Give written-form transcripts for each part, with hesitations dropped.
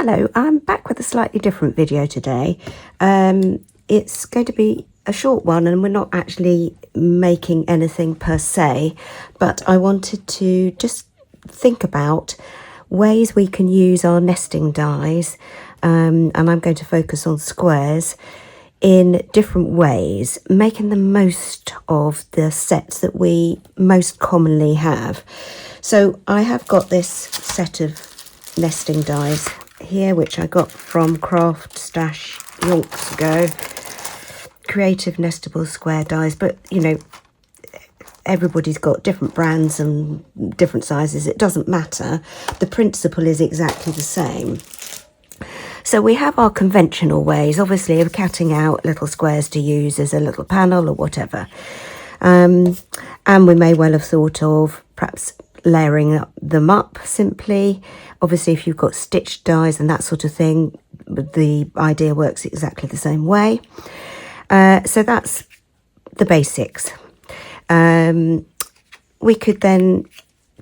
Hello, I'm back with a slightly different video today. It's going to be a short one and we're not actually making anything per se, but I wanted to just think about ways we can use our nesting dies, and I'm going to focus on squares in different ways, making the most of the sets that we most commonly have. So I have got this set of nesting dies here, which I got from Craft Stash yonks ago. Creative nestable square dies, but you know, everybody's got different brands and different sizes. It doesn't matter. The principle is exactly the same. So we have our conventional ways, obviously, of cutting out little squares to use as a little panel or whatever. And we may well have thought of perhaps layering them up simply. Obviously, if you've got stitched dies and that sort of thing, the idea works exactly the same way. So that's the basics. We could then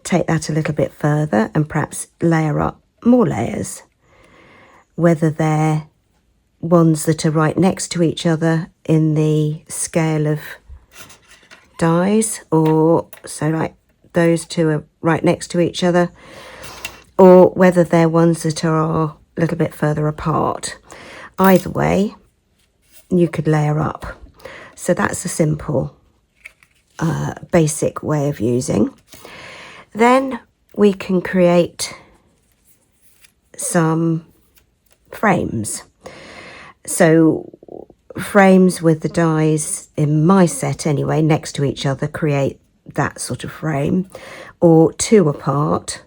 take that a little bit further and perhaps layer up more layers, whether they're ones that are right next to each other in the scale of dies, or so like those two are right next to each other, or whether they're ones that are a little bit further apart. Either way, you could layer up. So that's a simple basic way of using. Then we can create some frames. So frames with the dies, in my set anyway, next to each other, create that sort of frame, or two apart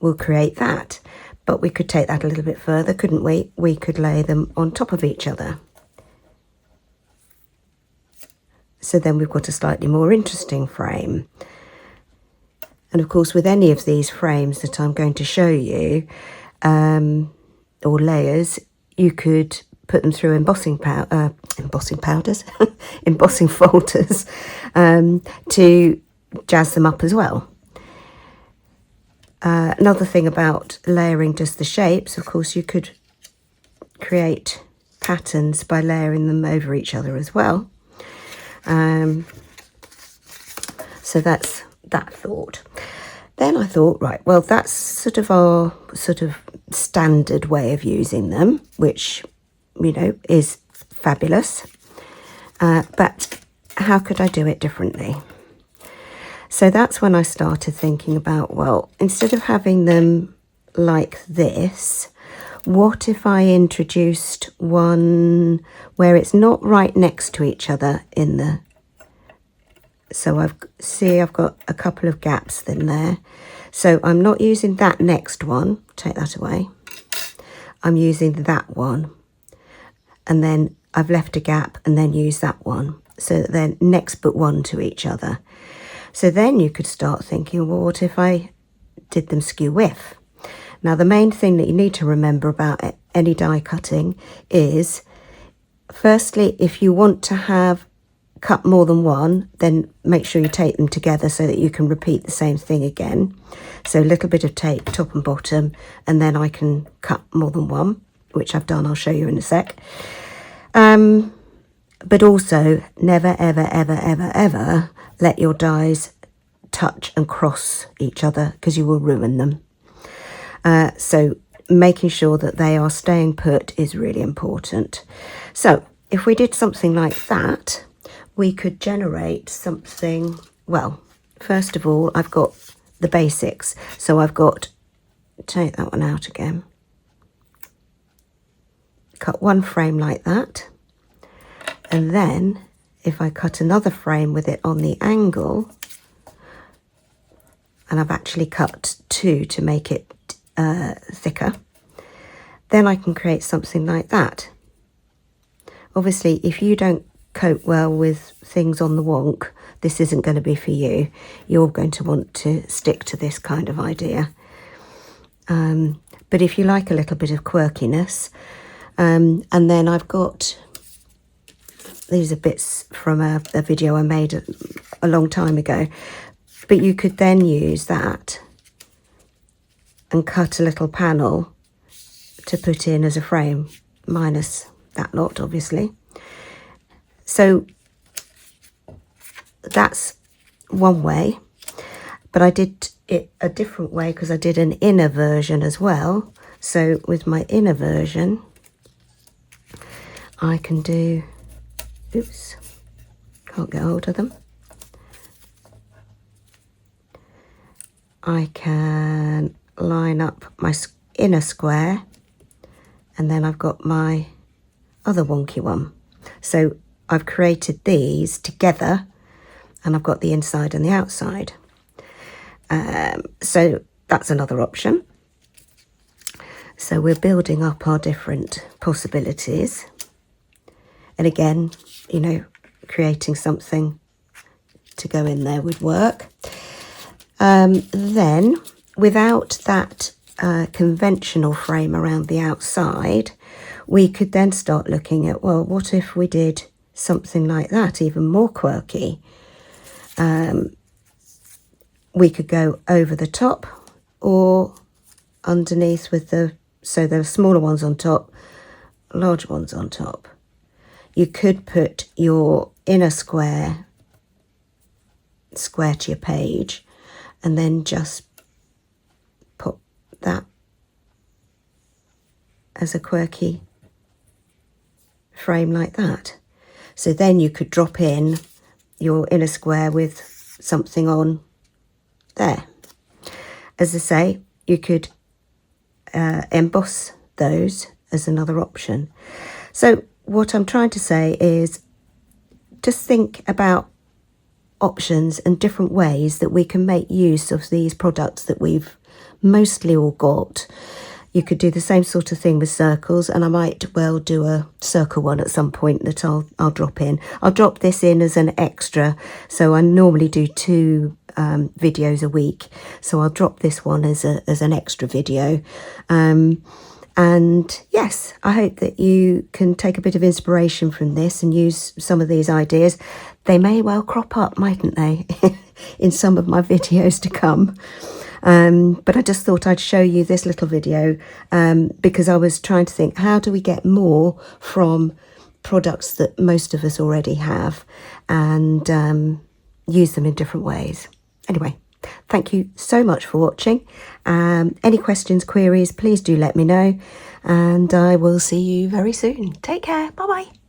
will create that. But we could take that a little bit further, couldn't we? We could lay them on top of each other. So then we've got a slightly more interesting frame. And of course, with any of these frames that I'm going to show you, or layers, you could put them through embossing folders to jazz them up as well. Another thing about layering just the shapes, of course, you could create patterns by layering them over each other as well. So that's that thought. Then I thought, right, well, that's sort of our standard way of using them, which, you know, is fabulous. But how could I do it differently? So that's when I started thinking about, well, instead of having them like this, what if I introduced one where it's not right next to each other in the... So I've got a couple of gaps in there. So I'm not using that next one, take that away. I'm using that one. And then I've left a gap and then use that one. So that they're next but one to each other. So then you could start thinking, well, what if I did them skew width? Now, the main thing that you need to remember about any die cutting is, firstly, if you want to have cut more than one, then make sure you tape them together so that you can repeat the same thing again. So a little bit of tape, top and bottom, and then I can cut more than one, which I've done. I'll show you in a sec. But also, never, ever, ever, ever, ever let your dies touch and cross each other, because you will ruin them. So making sure that they are staying put is really important. So if we did something like that, we could generate something. Well, first of all, I've got the basics. So I've got, take that one out again. Cut one frame like that. And then if I cut another frame with it on the angle, and I've actually cut two to make it thicker, then I can create something like that. Obviously, if you don't cope well with things on the wonk, this isn't going to be for you. You're going to want to stick to this kind of idea. But if you like a little bit of quirkiness, and then I've got, these are bits from a video I made a long time ago, but you could then use that and cut a little panel to put in as a frame, minus that lot obviously. So that's one way, but I did it a different way because I did an inner version as well. So with my inner version, I can do, oops, can't get hold of them. I can line up my inner square, and then I've got my other wonky one. So I've created these together, and I've got the inside and the outside. So that's another option. So we're building up our different possibilities. And again, you know, creating something to go in there would work. Then, without that conventional frame around the outside, we could then start looking at, well, what if we did something like that, even more quirky? We could go over the top or underneath with so the smaller ones on top, larger ones on top. You could put your inner square to your page, and then just put that as a quirky frame like that. So then you could drop in your inner square with something on there. As I say, you could emboss those as another option. So what I'm trying to say is just think about options and different ways that we can make use of these products that we've mostly all got. You could do the same sort of thing with circles, and I might well do a circle one at some point that I'll drop in. I'll drop this in as an extra, so I normally do 2 videos a week, so I'll drop this one as an extra video. And yes, I hope that you can take a bit of inspiration from this and use some of these ideas. They may well crop up, mightn't they, in some of my videos to come. But I just thought I'd show you this little video because I was trying to think, how do we get more from products that most of us already have and use them in different ways. Anyway, thank you so much for watching. Any questions, queries, please do let me know, and I will see you very soon. Take care. Bye-bye.